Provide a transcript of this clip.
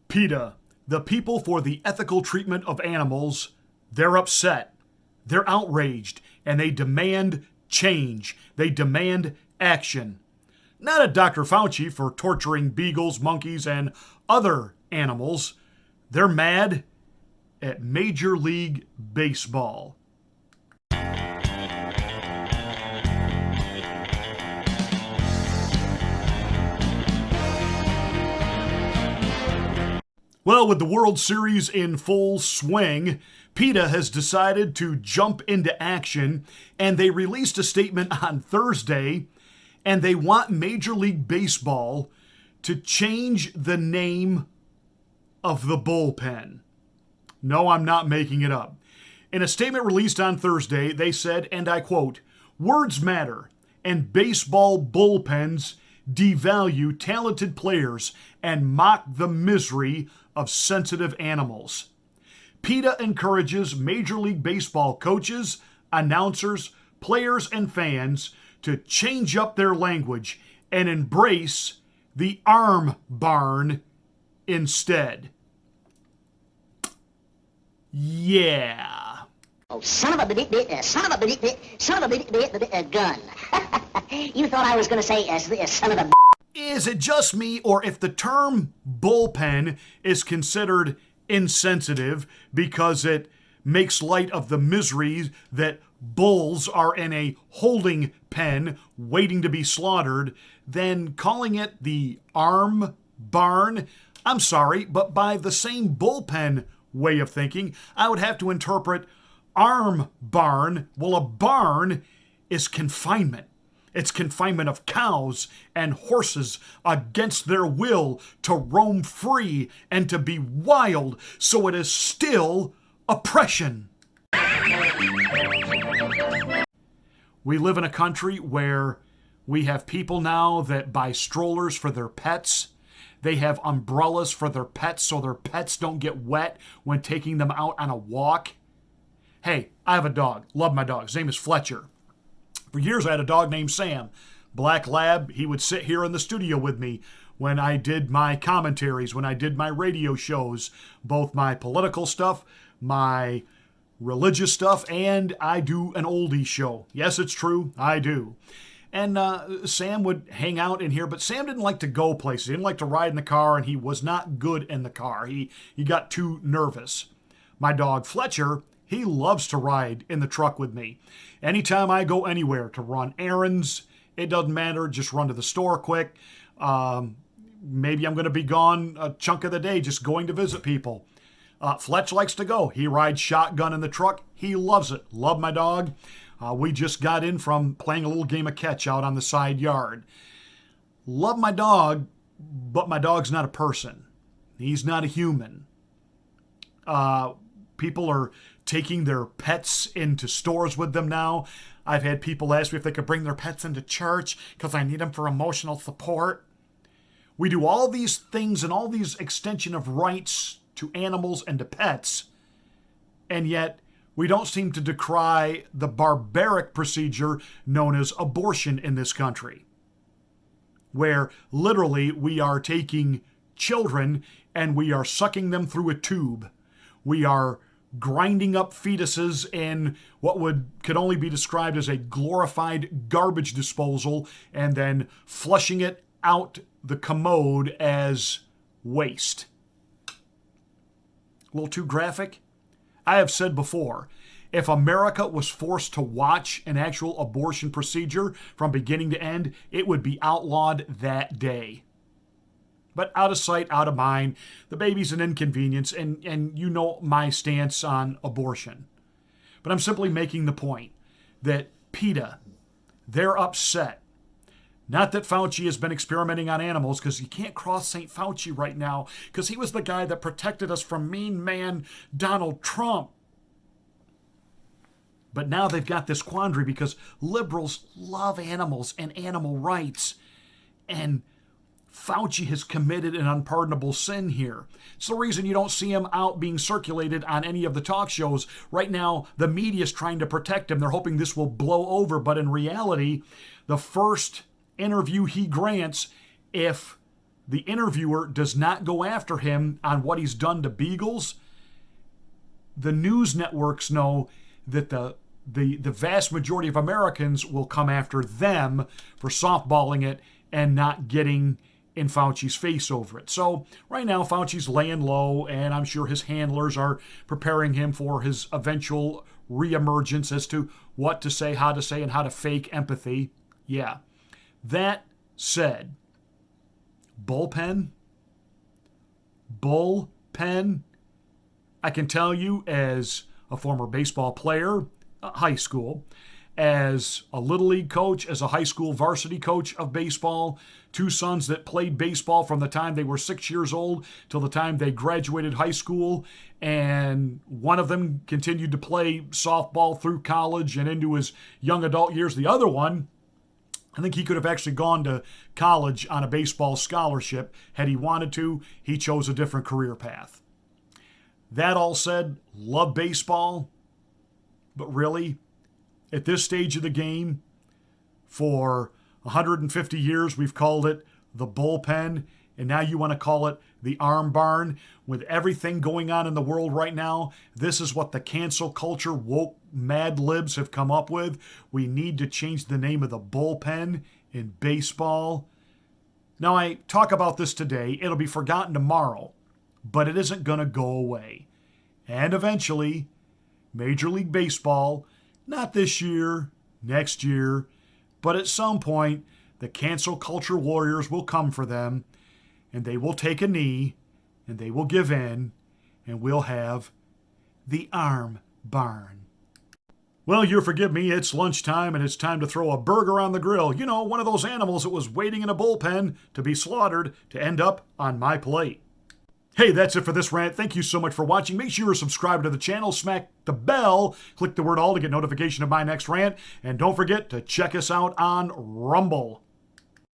PETA, the People for the Ethical Treatment of Animals, they're upset. They're outraged, and they demand change. They demand action. Not at Dr. Fauci for torturing beagles, monkeys, and other animals. They're mad at Major League Baseball. Well, with the World Series in full swing, PETA has decided to jump into action, and they released a statement on Thursday, and they want Major League Baseball to change the name of the bullpen. No, I'm not making it up. In a statement released on Thursday, they said, and I quote, "Words matter, and baseball bullpens devalue talented players and mock the misery of sensitive animals. PETA encourages Major League Baseball coaches, announcers, players, and fans to change up their language and embrace the arm barn instead." Yeah. Oh, son of a gun. You thought I was going to say son of a. Is it just me, or if the term bullpen is considered insensitive because it makes light of the misery that bulls are in a holding pen waiting to be slaughtered, then calling it the arm barn? I'm sorry, but by the same bullpen way of thinking, I would have to interpret arm barn. Well, a barn is confinement. It's confinement of cows and horses against their will to roam free and to be wild, so it is still oppression. We live in a country where we have people now that buy strollers for their pets. They have umbrellas for their pets so their pets don't get wet when taking them out on a walk. Hey, I have a dog. Love my dog. His name is Fletcher. For years, I had a dog named Sam. Black Lab. He would sit here in the studio with me when I did my commentaries, when I did my radio shows, both my political stuff, my religious stuff, and I do an oldie show. Yes, it's true. I do. And Sam would hang out in here, but Sam didn't like to go places. He didn't like to ride in the car, and he was not good in the car. He got too nervous. My dog Fletcher, he loves to ride in the truck with me. Anytime I go anywhere to run errands, it doesn't matter, just run to the store quick. Maybe I'm going to be gone a chunk of the day just going to visit people. Fletch likes to go. He rides shotgun in the truck. He loves it. Love my dog. We just got in from playing a little game of catch out on the side yard. Love my dog, but my dog's not a person. He's not a human. People are taking their pets into stores with them now. I've had people ask me if they could bring their pets into church because I need them for emotional support. We do all these things and all these extension of rights to animals and to pets, and yet we don't seem to decry the barbaric procedure known as abortion in this country, where literally we are taking children and we are sucking them through a tube. We are grinding up fetuses in what could only be described as a glorified garbage disposal and then flushing it out the commode as waste. A little too graphic? I have said before, if America was forced to watch an actual abortion procedure from beginning to end, it would be outlawed that day. But out of sight, out of mind, the baby's an inconvenience, and you know my stance on abortion. But I'm simply making the point that PETA, they're upset. Not that Fauci has been experimenting on animals, because you can't cross St. Fauci right now, because he was the guy that protected us from mean man Donald Trump. But now they've got this quandary because liberals love animals and animal rights. And Fauci has committed an unpardonable sin here. It's the reason you don't see him out being circulated on any of the talk shows. Right now, the media is trying to protect him. They're hoping this will blow over. But in reality, the first interview he grants, if the interviewer does not go after him on what he's done to Beagles, the news networks know that the vast majority of Americans will come after them for softballing it and not getting in Fauci's face over it. So right now, Fauci's laying low, and I'm sure his handlers are preparing him for his eventual reemergence as to what to say, and how to fake empathy. Yeah. That said, bullpen. I can tell you, as a former baseball player, high school, as a little league coach, as a high school varsity coach of baseball, two sons that played baseball from the time they were 6 years old till the time they graduated high school, and one of them continued to play softball through college and into his young adult years. The other one, I think he could have actually gone to college on a baseball scholarship had he wanted to. He chose a different career path. That all said, love baseball, but really, at this stage of the game, for 150 years, we've called it the bullpen, and now you want to call it the arm barn. With everything going on in the world right now, this is what the cancel culture woke mad libs have come up with. We need to change the name of the bullpen in baseball. Now, I talk about this today. It'll be forgotten tomorrow, but it isn't going to go away. And eventually, Major League Baseball, not this year, next year, but at some point, the cancel culture warriors will come for them, and they will take a knee, and they will give in, and we'll have the arm barn. Well, you forgive me, it's lunchtime, and it's time to throw a burger on the grill. You know, one of those animals that was waiting in a bullpen to be slaughtered to end up on my plate. Hey, that's it for this rant. Thank you so much for watching. Make sure you're subscribed to the channel, smack the bell, click the word all to get notification of my next rant, and don't forget to check us out on Rumble.